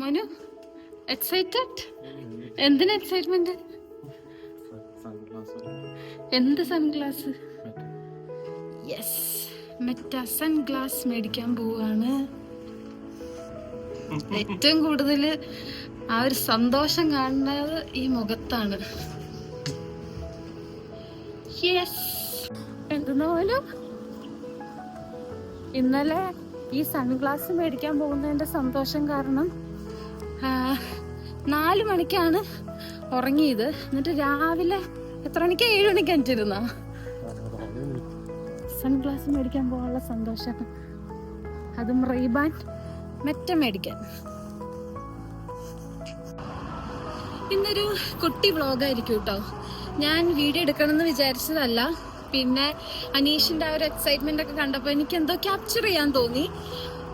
Manu excited? എന്തിനാ excitement? എന്ത് sunglass? Yes, Meta sunglass മേടിക്കാൻ പോവാണ്. ഏറ്റവും കൂടുതൽ ആ ഒരു സന്തോഷം കാണുന്നത് ഈ മുഖത്താണ്. യെസ്. എന്തെന്നാലും ഇന്നലെ ഈ സൺഗ്ലാസ് മേടിക്കാൻ പോകുന്നതിന്റെ സന്തോഷം കാരണം 4 മണിക്കാണ് ഉറങ്ങിയത്. എന്നിട്ട് രാവിലെ എത്ര മണിക്കാ? 7 മണിക്ക് അഞ്ചിരുന്ന സൺഗ്ലാസ് മേടിക്കാൻ പോകാനുള്ള സന്തോഷം. അതും റെയ്ബാൻ മെറ്റ മേടിക്കാൻ. ഇന്നൊരു കുട്ടി വ്ളോഗായിരിക്കും കേട്ടോ. ഞാൻ വീഡിയോ എടുക്കണമെന്ന് വിചാരിച്ചതല്ല. പിന്നെ അനീഷിന്റെ ആ ഒരു എക്സൈറ്റ്മെന്റ് ഒക്കെ കണ്ടപ്പോൾ എനിക്ക് എന്തോ ക്യാപ്ചർ ചെയ്യാൻ തോന്നി.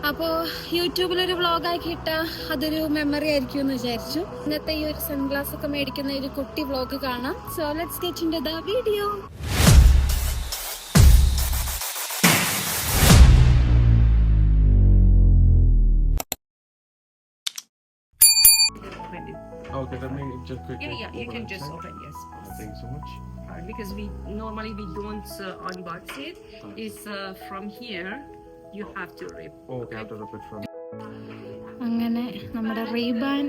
അപ്പോൾ യൂട്യൂബിലൊരു വ്ളോഗാക്കി ഇട്ടാൽ അതൊരു മെമ്മറി ആയിരിക്കും എന്ന് വിചാരിച്ചു. ഇന്നത്തെ ഈ ഒരു സൺഗ്ലാസ് ഒക്കെ മേടിക്കുന്ന ഒരു കുട്ടി വ്ളോഗ് കാണാം. So let's get into the video. Okay, let me just quickly. Yeah, you can just open. Yes. Thank you so much. Because we don't unbox it. It's from here. You have to rip. Okay, I have to rip it from. അങ്ങനെ നമ്മുടെ Ray Ban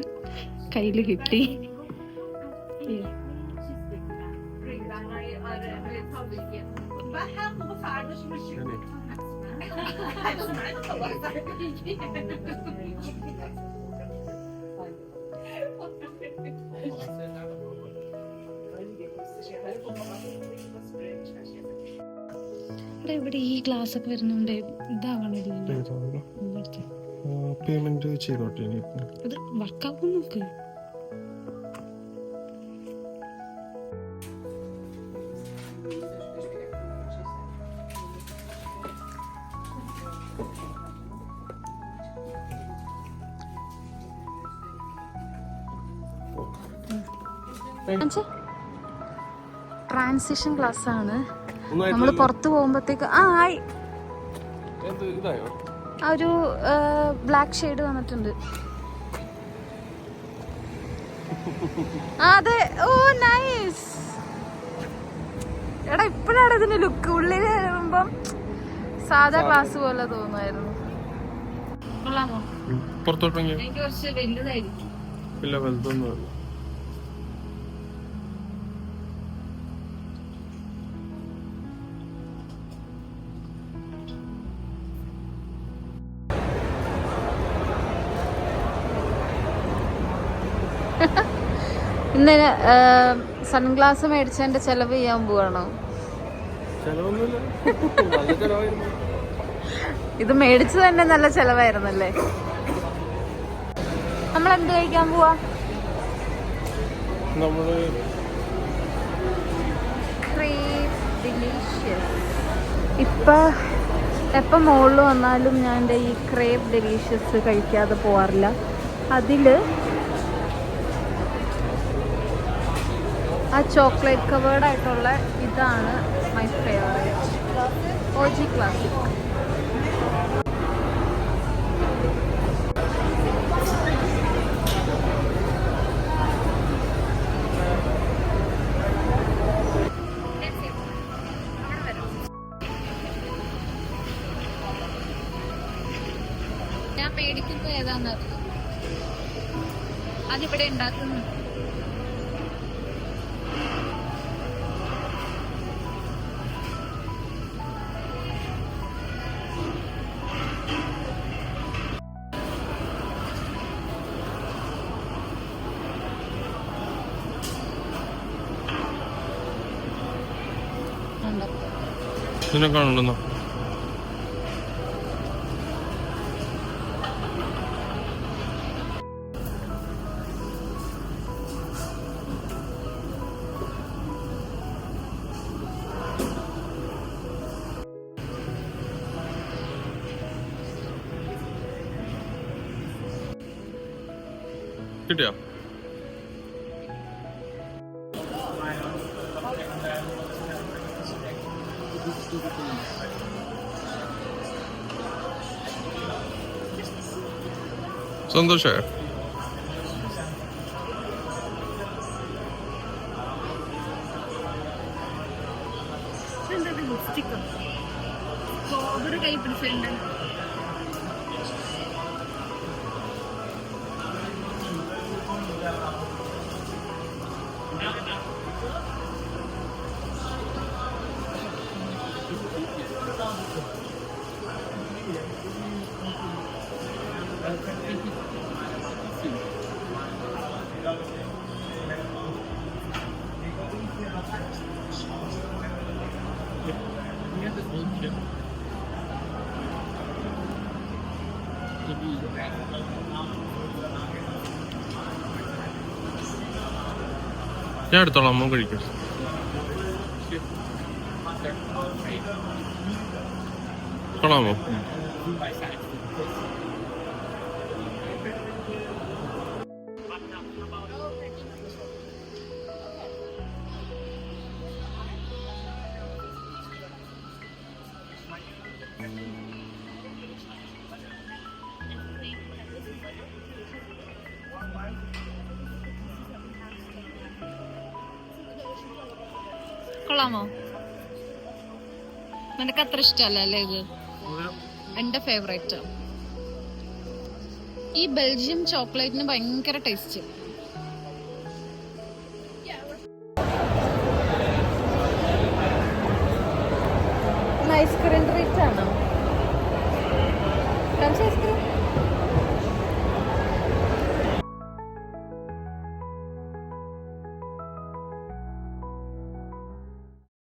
കയ്യിൽ കിട്ടി. ഇവിടെ ഈ glass ഒക്കെ വരുന്നുണ്ട്. ഇതാവണില്ല. Payment ചെയ്തോട്ടെ. അത് വർക്കാവും നോക്ക്. ട്രാൻസിഷൻ ക്ലാസ് ആണ്. നമ്മള് പുറത്ത് പോകുമ്പോഴത്തേക്ക് ആയി ആ ഒരു ബ്ലാക്ക് ഷെയ്ഡ് വന്നിട്ടുണ്ട്. അതെ. ഓ നൈസ്. എടാ ഇപ്പഴാണ് ഇതിന്റെ ലുക്ക്. ഉള്ളിൽ കയറുമ്പം സാധാ ക്ലാസ് പോലെ തോന്നുമായിരുന്നു. കൊള്ളാമോ? എനിക്ക് കുറച്ച് വലുതായിരിക്കും. ഇല്ല, വലുതൊന്നുമല്ല. ഇന്ന് സൺഗ്ലാസ് മേടിച്ചതിന്റെ ചെലവ് ചെയ്യാൻ പോവാണോ? ഇത് മേടിച്ചത് തന്നെ നല്ല ചെലവായിരുന്നല്ലേ. നമ്മൾ എന്ത് കഴിക്കാൻ പോവാ? എപ്പം മുകളിൽ വന്നാലും ഞാൻ എൻ്റെ ഈ ക്രേപ്പ് ഡെലീഷ്യസ് കഴിക്കാതെ പോവാറില്ല. അതില് ആ ചോക്ലേറ്റ് കവേർഡ് ആയിട്ടുള്ള ഇതാണ് മൈ ഫേവറേറ്റ്. ഓജി ക്ലാസിക്. ഞാൻ മേടിക്കുന്നത് ഏതാന്ന് അതിവിടെ ഉണ്ടാക്കുന്നു. നിനക്കാണല്ലോ. കിട്ടിയോ? സന്തോഷായോ? സ്ട്രോബെറി കൈ പിടിച്ചിട്ടുണ്ട്. ഞാൻ എടുത്തോളാം, അമ്മ കഴിക്കും. കൊള്ളാമോ? കൊള്ളാമോ? നിനക്ക് അത്ര ഇഷ്ടല്ലേ ഇത്? എന്റെ ഫേവറേറ്റ്. ഈ ബെൽജിയം ചോക്ലേറ്റിന് ഭയങ്കര ടേസ്റ്റ്. ഐസ്ക്രീം ട്രീറ്റ് ആണോ? ഐസ്ക്രീം